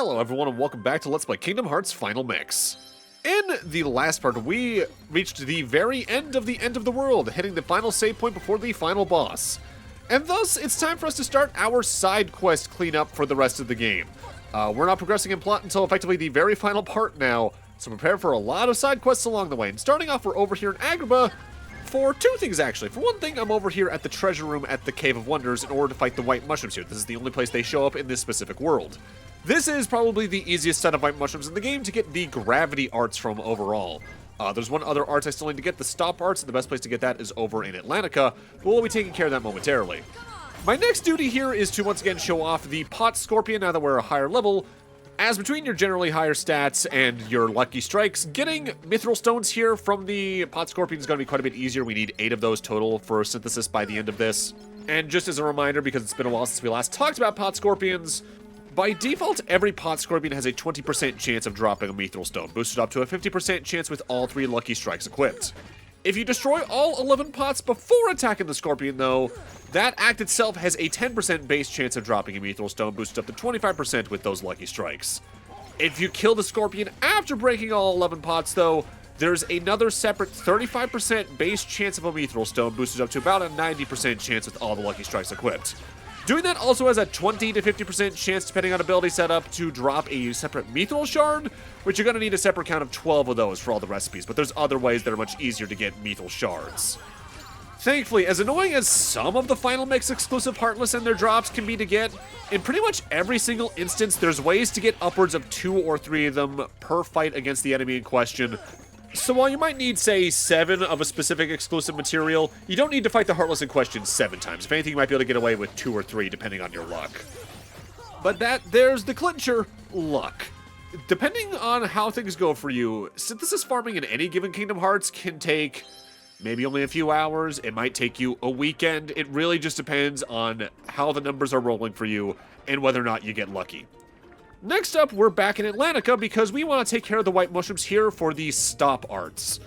Hello everyone and welcome back to Let's Play Kingdom Hearts Final Mix. In the last part, we reached the very end of the world, hitting the final save point before the final boss. And thus, it's time for us to start our side quest cleanup for the rest of the game. We're not progressing in plot until effectively the very final part now, so prepare for a lot of side quests along the way. And starting off, we're over here in Agrabah for two things, actually. For one thing, I'm over here at the treasure room at the Cave of Wonders in order to fight the white mushrooms here. This is the only place they show up in this specific world. This is probably the easiest set of white mushrooms in the game to get the gravity arts from overall. There's one other art I still need to get, the stop arts, and the best place to get that is over in Atlantica, but we'll be taking care of that momentarily. My next duty here is to once again show off the Pot Scorpion now that we're a higher level, as between your generally higher stats and your lucky strikes, getting mithril stones here from the Pot Scorpion is going to be quite a bit easier. We need 8 of those total for synthesis by the end of this. And just as a reminder, because it's been a while since we last talked about Pot Scorpions, by default, every Pot Scorpion has a 20% chance of dropping a mithril stone, boosted up to a 50% chance with all 3 lucky strikes equipped. If you destroy all 11 pots before attacking the Scorpion, though, that act itself has a 10% base chance of dropping a mithril stone, boosted up to 25% with those lucky strikes. If you kill the Scorpion after breaking all 11 pots, though, there's another separate 35% base chance of a mithril stone, boosted up to about a 90% chance with all the lucky strikes equipped. Doing that also has a 20 to 50% chance, depending on ability setup, to drop a separate mithril shard, which you're going to need a separate count of 12 of those for all the recipes, but there's other ways that are much easier to get mithril shards. Thankfully, as annoying as some of the Final Mix exclusive Heartless and their drops can be to get, in pretty much every single instance, there's ways to get upwards of 2 or 3 of them per fight against the enemy in question. So while you might need, say, 7 of a specific exclusive material, you don't need to fight the Heartless in question 7 times. If anything, you might be able to get away with 2 or 3, depending on your luck. But there's the clincher, luck. Depending on how things go for you, synthesis farming in any given Kingdom Hearts can take maybe only a few hours. It might take you a weekend. It really just depends on how the numbers are rolling for you and whether or not you get lucky. Next up, we're back in Atlantica because we want to take care of the white mushrooms here for the stop arts.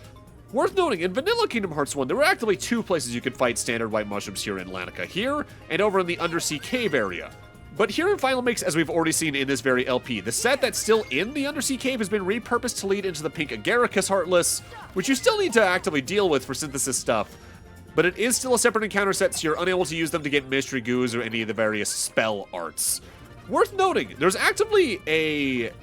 Worth noting, in Vanilla Kingdom Hearts 1, there were actually 2 places you could fight standard white mushrooms here in Atlantica. Here, and over in the Undersea Cave area. But here in Final Mix, as we've already seen in this very LP, the set that's still in the Undersea Cave has been repurposed to lead into the pink Agaricus Heartless, which you still need to actively deal with for synthesis stuff. But it is still a separate encounter set, so you're unable to use them to get Mystery Goos or any of the various spell arts. Worth noting, there's actively a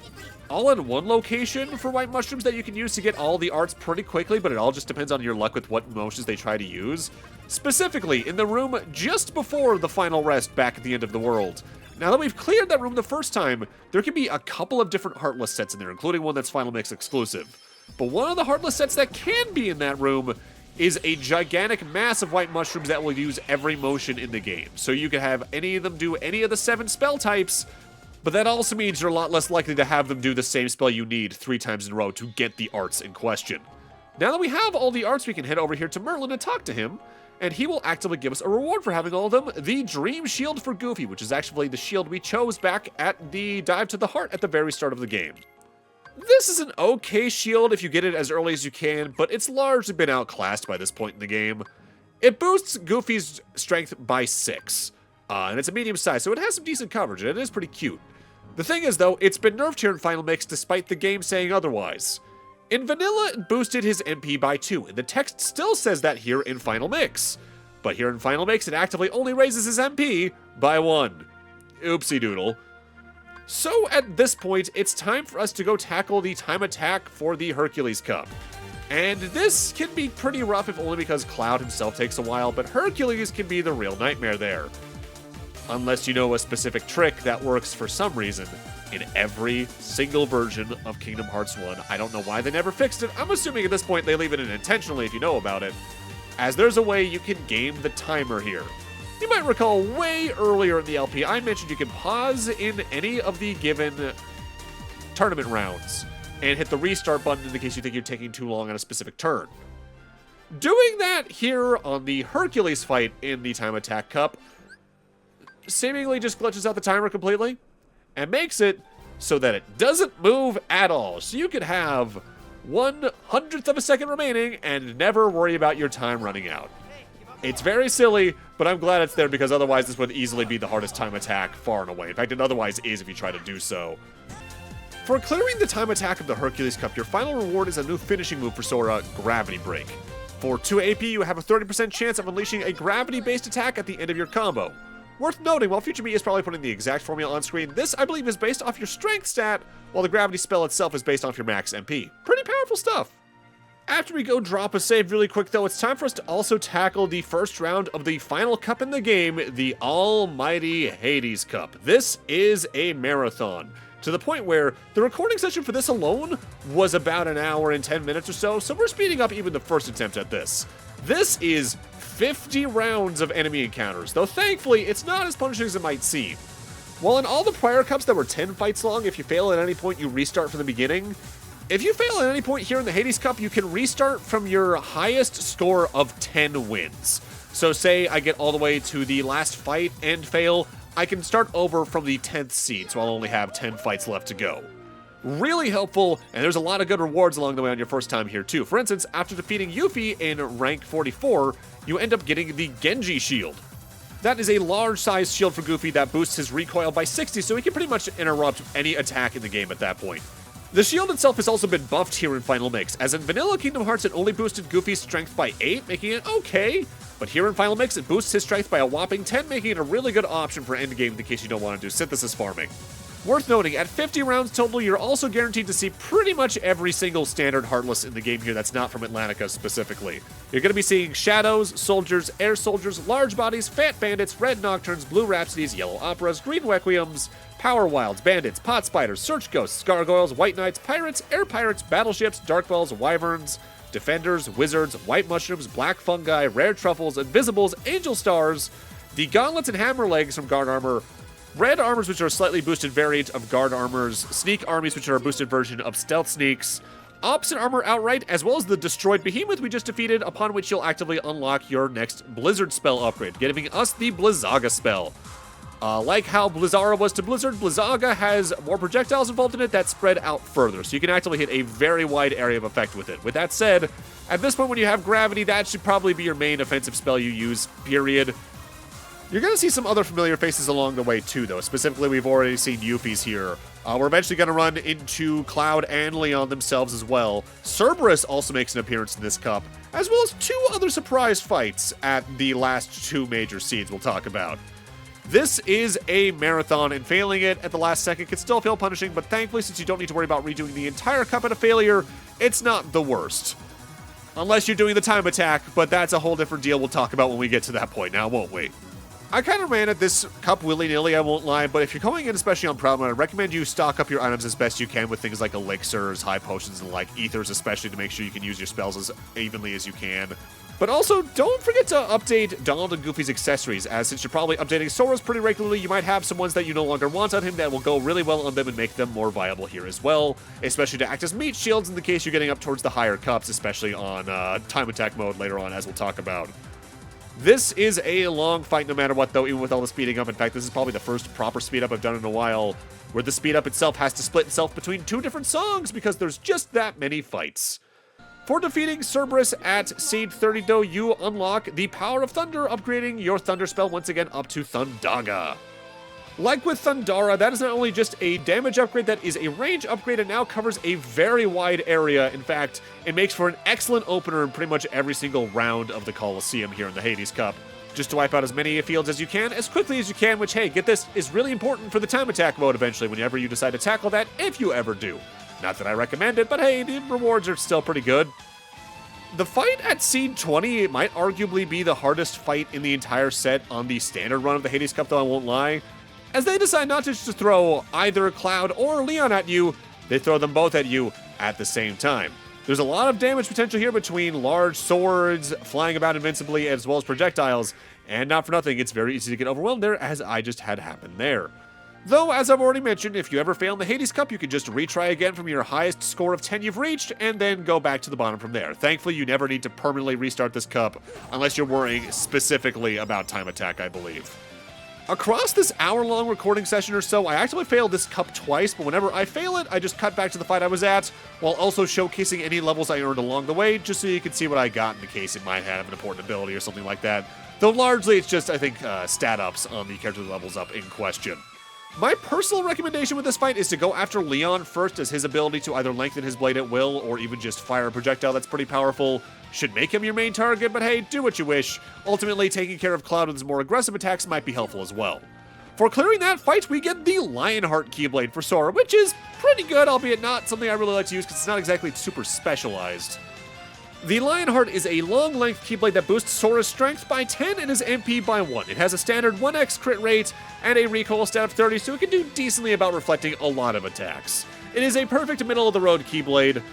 all-in-one location for white mushrooms that you can use to get all the arts pretty quickly, but it all just depends on your luck with what motions they try to use. Specifically, in the room just before the final rest back at the end of the world. Now that we've cleared that room the first time, there can be a couple of different Heartless sets in there, including one that's Final Mix exclusive. But one of the Heartless sets that can be in that room is a gigantic mass of white mushrooms that will use every motion in the game. So you can have any of them do any of the 7 spell types, but that also means you're a lot less likely to have them do the same spell you need 3 times in a row to get the arts in question. Now that we have all the arts, we can head over here to Merlin and talk to him, and he will actively give us a reward for having all of them, the Dream Shield for Goofy, which is actually the shield we chose back at the Dive to the Heart at the very start of the game. This is an okay shield if you get it as early as you can, but it's largely been outclassed by this point in the game. It boosts Goofy's strength by 6, and it's a medium size, so it has some decent coverage, and it is pretty cute. The thing is, though, it's been nerfed here in Final Mix despite the game saying otherwise. In Vanilla, it boosted his MP by 2, and the text still says that here in Final Mix. But here in Final Mix, it actively only raises his MP by 1. Oopsie doodle. So at this point, it's time for us to go tackle the time attack for the Hercules Cup. And this can be pretty rough if only because Cloud himself takes a while, but Hercules can be the real nightmare there. Unless you know a specific trick that works for some reason in every single version of Kingdom Hearts 1. I don't know why they never fixed it. I'm assuming at this point they leave it in intentionally if you know about it, as there's a way you can game the timer here. You might recall way earlier in the LP, I mentioned you can pause in any of the given tournament rounds and hit the restart button in the case you think you're taking too long on a specific turn. Doing that here on the Hercules fight in the Time Attack Cup seemingly just glitches out the timer completely and makes it so that it doesn't move at all. So you could have 1/100th of a second remaining and never worry about your time running out. It's very silly, but I'm glad it's there because otherwise this would easily be the hardest time attack far and away. In fact, it otherwise is if you try to do so. For clearing the time attack of the Hercules Cup, your final reward is a new finishing move for Sora, Gravity Break. For 2 AP, you have a 30% chance of unleashing a gravity-based attack at the end of your combo. Worth noting, while Future Me is probably putting the exact formula on screen, this, I believe, is based off your strength stat, while the gravity spell itself is based off your max MP. Pretty powerful stuff. After we go drop a save really quick though, it's time for us to also tackle the first round of the final cup in the game, the almighty Hades Cup. This is a marathon, to the point where the recording session for this alone was about an hour and 10 minutes or so we're speeding up even the first attempt at this. This is 50 rounds of enemy encounters, though thankfully it's not as punishing as it might seem. While in all the prior cups that were 10 fights long, if you fail at any point you restart from the beginning, if you fail at any point here in the Hades Cup, you can restart from your highest score of 10 wins. So say I get all the way to the last fight and fail, I can start over from the 10th seed, so I'll only have 10 fights left to go. Really helpful, and there's a lot of good rewards along the way on your first time here too. For instance, after defeating Yuffie in rank 44, you end up getting the Genji Shield. That is a large-sized shield for Goofy that boosts his recoil by 60, so he can pretty much interrupt any attack in the game at that point. The shield itself has also been buffed here in Final Mix, as in Vanilla Kingdom Hearts it only boosted Goofy's strength by 8, making it okay, but here in Final Mix it boosts his strength by a whopping 10, making it a really good option for endgame in case you don't want to do synthesis farming. Worth noting, at 50 rounds total, you're also guaranteed to see pretty much every single standard Heartless in the game here that's not from Atlantica specifically. You're going to be seeing Shadows, Soldiers, Air Soldiers, Large Bodies, Fat Bandits, Red Nocturnes, Blue Rhapsodies, Yellow Operas, Green Requiems, Power Wilds, Bandits, Pot Spiders, Search Ghosts, Gargoyles, White Knights, Pirates, Air Pirates, Battleships, Dark Balls, Wyverns, Defenders, Wizards, White Mushrooms, Black Fungi, Rare Truffles, Invisibles, Angel Stars, the Gauntlets and Hammer Legs from Guard Armor, Red Armors, which are a slightly boosted variant of Guard Armors, Sneak Armies, which are a boosted version of Stealth Sneaks, Opposite Armor outright, as well as the Destroyed Behemoth we just defeated, upon which you'll actively unlock your next Blizzard spell upgrade, giving us the Blizzaga spell. Like how Blizzara was to Blizzard, Blizzaga has more projectiles involved in it that spread out further, so you can actively hit a very wide area of effect with it. With that said, at this point when you have Gravity, that should probably be your main offensive spell you use, period. You're going to see some other familiar faces along the way too, though. Specifically, we've already seen Yuffie's here. We're eventually going to run into Cloud and Leon themselves as well. Cerberus also makes an appearance in this cup, as well as 2 other surprise fights at the last 2 major seeds we'll talk about. This is a marathon, and failing it at the last second can still feel punishing, but thankfully, since you don't need to worry about redoing the entire cup at a failure, it's not the worst. Unless you're doing the time attack, but that's a whole different deal we'll talk about when we get to that point now, won't we? I kind of ran at this cup willy-nilly, I won't lie, but if you're going in especially on problem, I recommend you stock up your items as best you can with things like elixirs, high potions, and like ethers especially to make sure you can use your spells as evenly as you can. But also, don't forget to update Donald and Goofy's accessories, as since you're probably updating Sora's pretty regularly, you might have some ones that you no longer want on him that will go really well on them and make them more viable here as well, especially to act as meat shields in the case you're getting up towards the higher cups, especially on time attack mode later on, as we'll talk about. This is a long fight no matter what, though, even with all the speeding up. In fact, this is probably the first proper speed up I've done in a while, where the speed up itself has to split itself between 2 different songs because there's just that many fights. For defeating Cerberus at Seed 30, though, you unlock the Power of Thunder, upgrading your Thunder spell once again up to Thundaga. Like with Thundara, that is not only just a damage upgrade, that is a range upgrade and now covers a very wide area. In fact, it makes for an excellent opener in pretty much every single round of the Coliseum here in the Hades Cup. Just to wipe out as many fields as you can, as quickly as you can, which, hey, get this, is really important for the time attack mode eventually whenever you decide to tackle that, if you ever do. Not that I recommend it, but hey, the rewards are still pretty good. The fight at Seed 20 might arguably be the hardest fight in the entire set on the standard run of the Hades Cup, though I won't lie. As they decide not to just throw either Cloud or Leon at you, they throw them both at you at the same time. There's a lot of damage potential here between large swords, flying about invincibly, as well as projectiles, and not for nothing, it's very easy to get overwhelmed there, as I just had happen there. Though, as I've already mentioned, if you ever fail in the Hades Cup, you can just retry again from your highest score of 10 you've reached, and then go back to the bottom from there. Thankfully, you never need to permanently restart this cup, unless you're worrying specifically about time attack, I believe. Across this hour-long recording session or so, I actually failed this cup twice, but whenever I fail it, I just cut back to the fight I was at, while also showcasing any levels I earned along the way, just so you can see what I got in the case it might have an important ability or something like that. Though largely it's just, I think, stat ups on the character levels up in question. My personal recommendation with this fight is to go after Leon first, as his ability to either lengthen his blade at will or even just fire a projectile that's pretty powerful should make him your main target, but hey, do what you wish. Ultimately, taking care of Cloud with his more aggressive attacks might be helpful as well. For clearing that fight, we get the Lionheart Keyblade for Sora, which is pretty good, albeit not something I really like to use because it's not exactly super specialized. The Lionheart is a long-length Keyblade that boosts Sora's strength by 10 and his MP by 1. It has a standard 1x crit rate and a recoil stat of 30, so it can do decently about reflecting a lot of attacks. It is a perfect middle-of-the-road Keyblade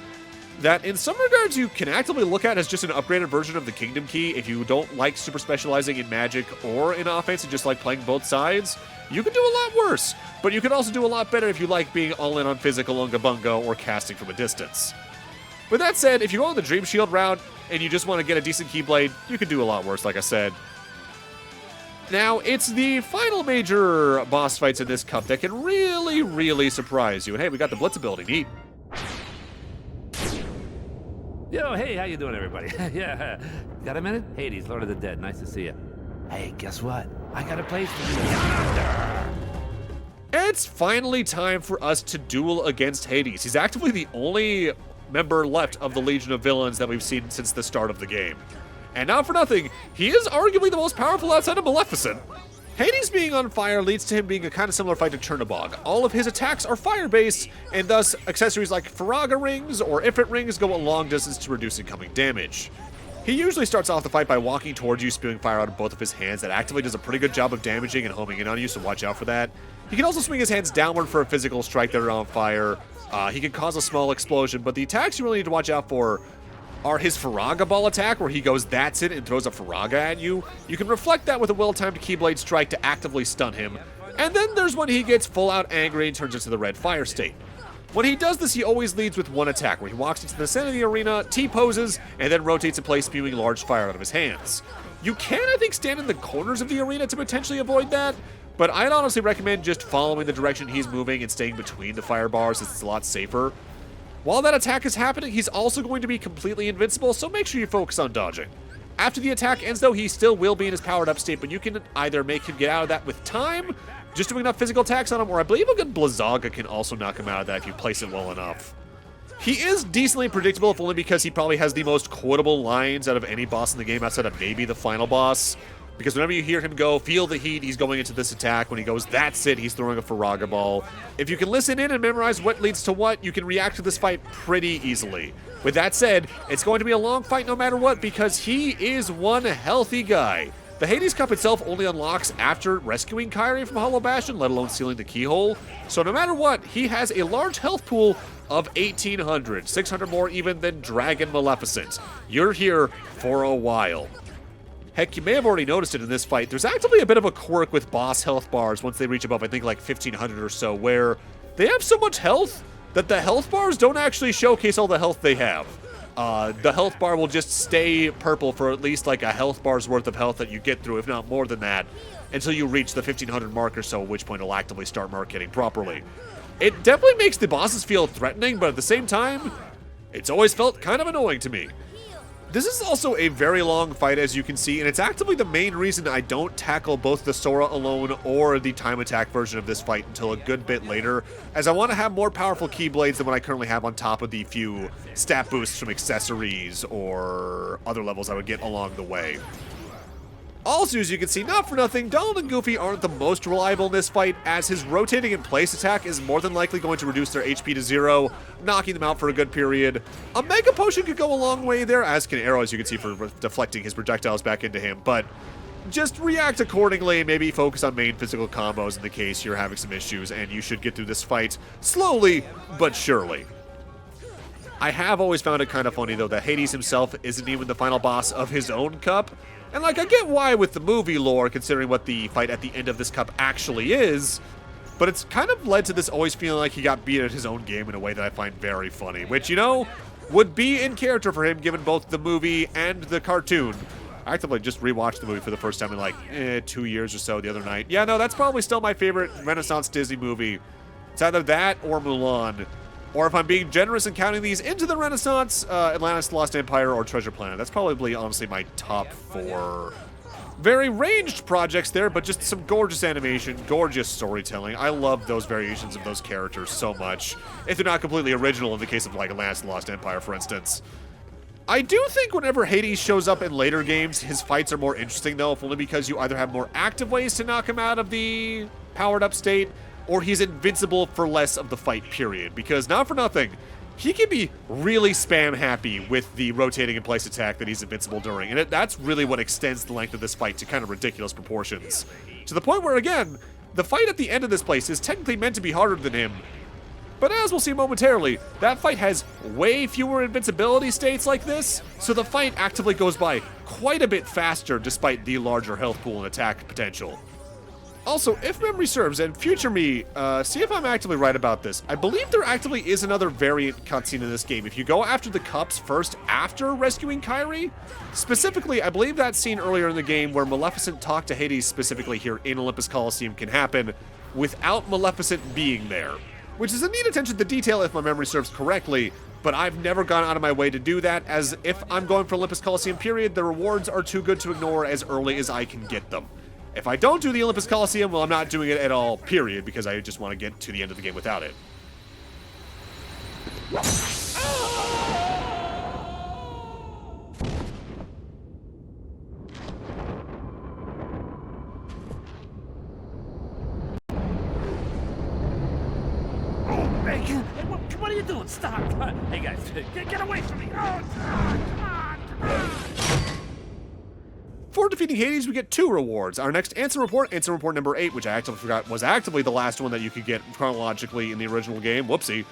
that in some regards you can actively look at as just an upgraded version of the Kingdom Key. If you don't like super specializing in magic or in offense and just like playing both sides, you can do a lot worse, but you can also do a lot better if you like being all in on physical Unga Bunga or casting from a distance. With that said, if you go on the Dream Shield route and you just want to get a decent Keyblade, you can do a lot worse, like I said. Now, it's the final major boss fights in this cup that can really, really surprise you. And hey, we got the Blitz ability, neat. Yo, hey, how you doing, everybody? Yeah, got a minute? Hades, Lord of the Dead, nice to see you. Hey, guess what? I got a place for you down under. It's finally time for us to duel against Hades. He's actively the only member left of the Legion of Villains that we've seen since the start of the game. And not for nothing, he is arguably the most powerful outside of Maleficent. Hades being on fire leads to him being a kind of similar fight to Chernobog. All of his attacks are fire-based, and thus accessories like Faraga rings or Ifrit rings go a long distance to reduce incoming damage. He usually starts off the fight by walking towards you, spewing fire out of both of his hands. That actively does a pretty good job of damaging and homing in on you, so watch out for that. He can also swing his hands downward for a physical strike that are on fire. He can cause a small explosion, but the attacks you really need to watch out for are his Faraga Ball attack, where he goes that's it and throws a Faraga at you. You can reflect that with a well-timed Keyblade strike to actively stun him. And then there's when he gets full-out angry and turns into the red fire state. When he does this, he always leads with one attack, where he walks into the center of the arena, T-poses, and then rotates in place, spewing large fire out of his hands. You can, I think, stand in the corners of the arena to potentially avoid that, but I'd honestly recommend just following the direction he's moving and staying between the fire bars, as it's a lot safer. While that attack is happening, he's also going to be completely invincible, so make sure you focus on dodging. After the attack ends, though, he still will be in his powered-up state, but you can either make him get out of that with time, just doing enough physical attacks on him, or I believe a good Blizzaga can also knock him out of that if you place it well enough. He is decently predictable, if only because he probably has the most quotable lines out of any boss in the game outside of maybe the final boss. Because whenever you hear him go, feel the heat, he's going into this attack. When he goes, that's it, he's throwing a Faraga Ball. If you can listen in and memorize what leads to what, you can react to this fight pretty easily. With that said, it's going to be a long fight no matter what, because he is one healthy guy. The Hades Cup itself only unlocks after rescuing Kyrie from Hollow Bastion, let alone sealing the keyhole. So no matter what, he has a large health pool of 1,800, 600 more even than Dragon Maleficent. You're here for a while. Heck, you may have already noticed it in this fight. There's actively a bit of a quirk with boss health bars once they reach above, I think, like 1,500 or so, where they have so much health that the health bars don't actually showcase all the health they have. The health bar will just stay purple for at least like a health bar's worth of health that you get through, if not more than that, until you reach the 1,500 mark or so, at which point it'll actively start marketing properly. It definitely makes the bosses feel threatening, but at the same time, it's always felt kind of annoying to me. This is also a very long fight, as you can see, and it's actively the main reason I don't tackle both the Sora alone or the time attack version of this fight until a good bit later, as I want to have more powerful Keyblades than what I currently have on top of the few stat boosts from accessories or other levels I would get along the way. Also, as you can see, not for nothing, Donald and Goofy aren't the most reliable in this fight, as his rotating in place attack is more than likely going to reduce their HP to 0, knocking them out for a good period. A Mega Potion could go a long way there, as can Arrow, as you can see, for deflecting his projectiles back into him, but just react accordingly and maybe focus on main physical combos in the case you're having some issues, and you should get through this fight slowly but surely. I have always found it kind of funny, though, that Hades himself isn't even the final boss of his own cup. And, like, I get why with the movie lore, considering what the fight at the end of this cup actually is, but it's kind of led to this always feeling like he got beat at his own game in a way that I find very funny, which, you know, would be in character for him given both the movie and the cartoon. I actively just rewatched the movie for the first time in, like, 2 years or so the other night. Yeah, no, that's probably still my favorite Renaissance Disney movie. It's either that or Mulan. Or if I'm being generous and counting these into the Renaissance, Atlantis, The Lost Empire, or Treasure Planet. That's probably, honestly, my top 4 Very ranged projects there, but just some gorgeous animation, gorgeous storytelling. I love those variations of those characters so much. If they're not completely original in the case of like Last Lost Empire, for instance. I do think whenever Hades shows up in later games, his fights are more interesting though, if only because you either have more active ways to knock him out of the powered up state, or he's invincible for less of the fight period. Because not for nothing, he can be really spam happy with the rotating in place attack that he's invincible during, and that's really what extends the length of this fight to kind of ridiculous proportions. To the point where, again, the fight at the end of this place is technically meant to be harder than him, but as we'll see momentarily, that fight has way fewer invincibility states like this, so the fight actively goes by quite a bit faster despite the larger health pool and attack potential. Also, if memory serves, and future me, see if I'm actively right about this. I believe there actively is another variant cutscene in this game. If you go after the cups first after rescuing Kyrie, specifically, I believe that scene earlier in the game where Maleficent talked to Hades specifically here in Olympus Coliseum can happen without Maleficent being there, which is a neat attention to detail if my memory serves correctly, but I've never gone out of my way to do that, as if I'm going for Olympus Coliseum period, the rewards are too good to ignore as early as I can get them. If I don't do the Olympus Coliseum, well, I'm not doing it at all, period, because I just want to get to the end of the game without it. Hey, what are you doing? Stop! Hey guys, get away from me! Oh, come on! For defeating Hades, we get 2 rewards. Our next answer report number 8, which I actually forgot was actively the last one that you could get chronologically in the original game, whoopsie,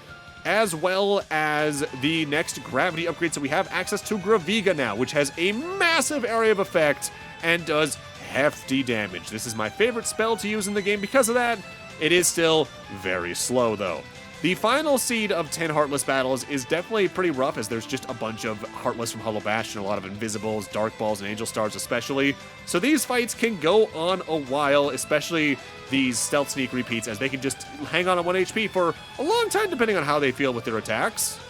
as well as the next gravity upgrade. So we have access to Graviga now, which has a massive area of effect and does hefty damage. This is my favorite spell to use in the game because of that. It is still very slow though. The final seed of 10 Heartless battles is definitely pretty rough, as there's just a bunch of Heartless from Hollow Bastion, a lot of Invisibles, Dark Balls, and Angel Stars especially. So these fights can go on a while, especially these Stealth Sneak repeats, as they can just hang on 1 HP for a long time depending on how they feel with their attacks.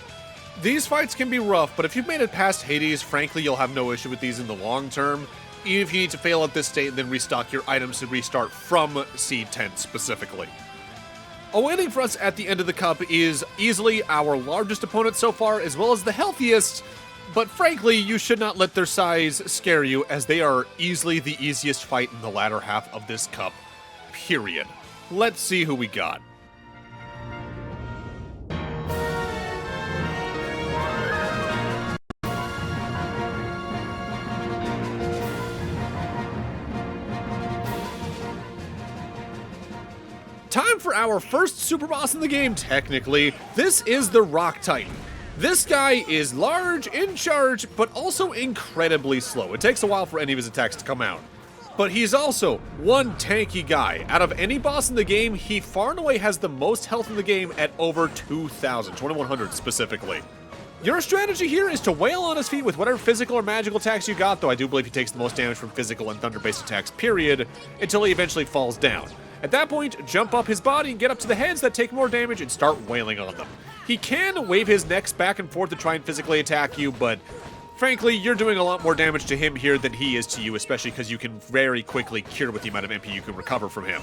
These fights can be rough, but if you've made it past Hades, frankly, you'll have no issue with these in the long term, even if you need to fail at this state and then restock your items to restart from Seed 10 specifically. Awaiting for us at the end of the cup is easily our largest opponent so far, as well as the healthiest, but frankly, you should not let their size scare you, as they are easily the easiest fight in the latter half of this cup, period. Let's see who we got. Time for our first super boss in the game, technically. This is the Rock Titan. This guy is large, in charge, but also incredibly slow. It takes a while for any of his attacks to come out. But he's also one tanky guy. Out of any boss in the game, he far and away has the most health in the game at over 2,000, 2,100 specifically. Your strategy here is to wail on his feet with whatever physical or magical attacks you got, though I do believe he takes the most damage from physical and thunder-based attacks, period, until he eventually falls down. At that point, jump up his body and get up to the heads that take more damage and start wailing on them. He can wave his necks back and forth to try and physically attack you, but frankly, you're doing a lot more damage to him here than he is to you, especially because you can very quickly cure with the amount of MP you can recover from him.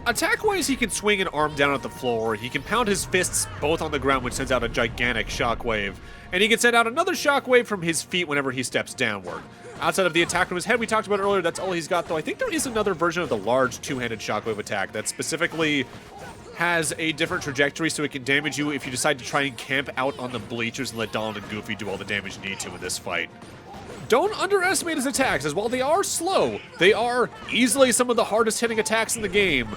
Attack-wise, he can swing an arm down at the floor, he can pound his fists both on the ground, which sends out a gigantic shockwave, and he can send out another shockwave from his feet whenever he steps downward. Outside of the attack from his head we talked about earlier, that's all he's got, though I think there is another version of the large two-handed shockwave attack that specifically has a different trajectory, so it can damage you if you decide to try and camp out on the bleachers and let Donald and Goofy do all the damage you need to in this fight. Don't underestimate his attacks, as while they are slow, they are easily some of the hardest hitting attacks in the game.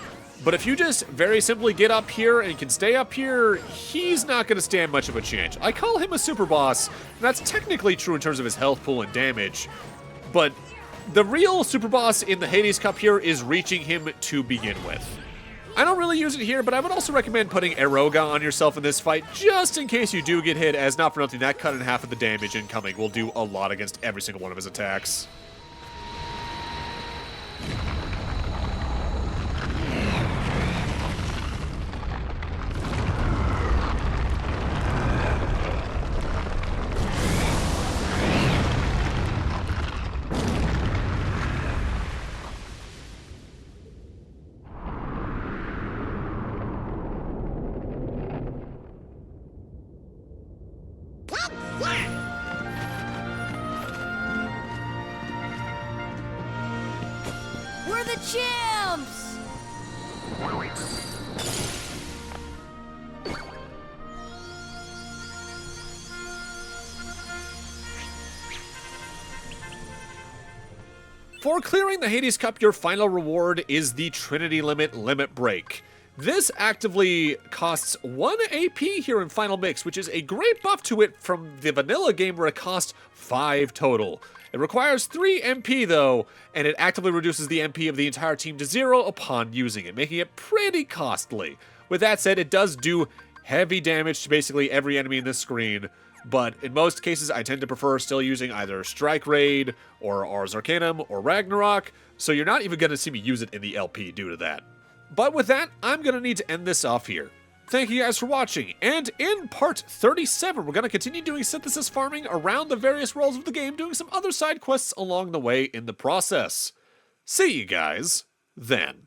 But if you just very simply get up here and can stay up here, he's not going to stand much of a chance. I call him a super boss, and that's technically true in terms of his health pool and damage. But the real super boss in the Hades Cup here is reaching him to begin with. I don't really use it here, but I would also recommend putting Eroga on yourself in this fight, just in case you do get hit, as not for nothing, that cut in half of the damage incoming will do a lot against every single one of his attacks. Chimps! For clearing the Hades Cup, your final reward is the Trinity Limit Break. This actively costs 1 AP here in Final Mix, which is a great buff to it from the vanilla game where it costs 5 total. It requires 3 MP though, and it actively reduces the MP of the entire team to 0 upon using it, making it pretty costly. With that said, it does do heavy damage to basically every enemy in this screen, but in most cases I tend to prefer still using either Strike Raid, or Ars Arcanum, or Ragnarok, so you're not even going to see me use it in the LP due to that. But with that, I'm going to need to end this off here. Thank you guys for watching, and in part 37, we're going to continue doing synthesis farming around the various worlds of the game, doing some other side quests along the way in the process. See you guys then.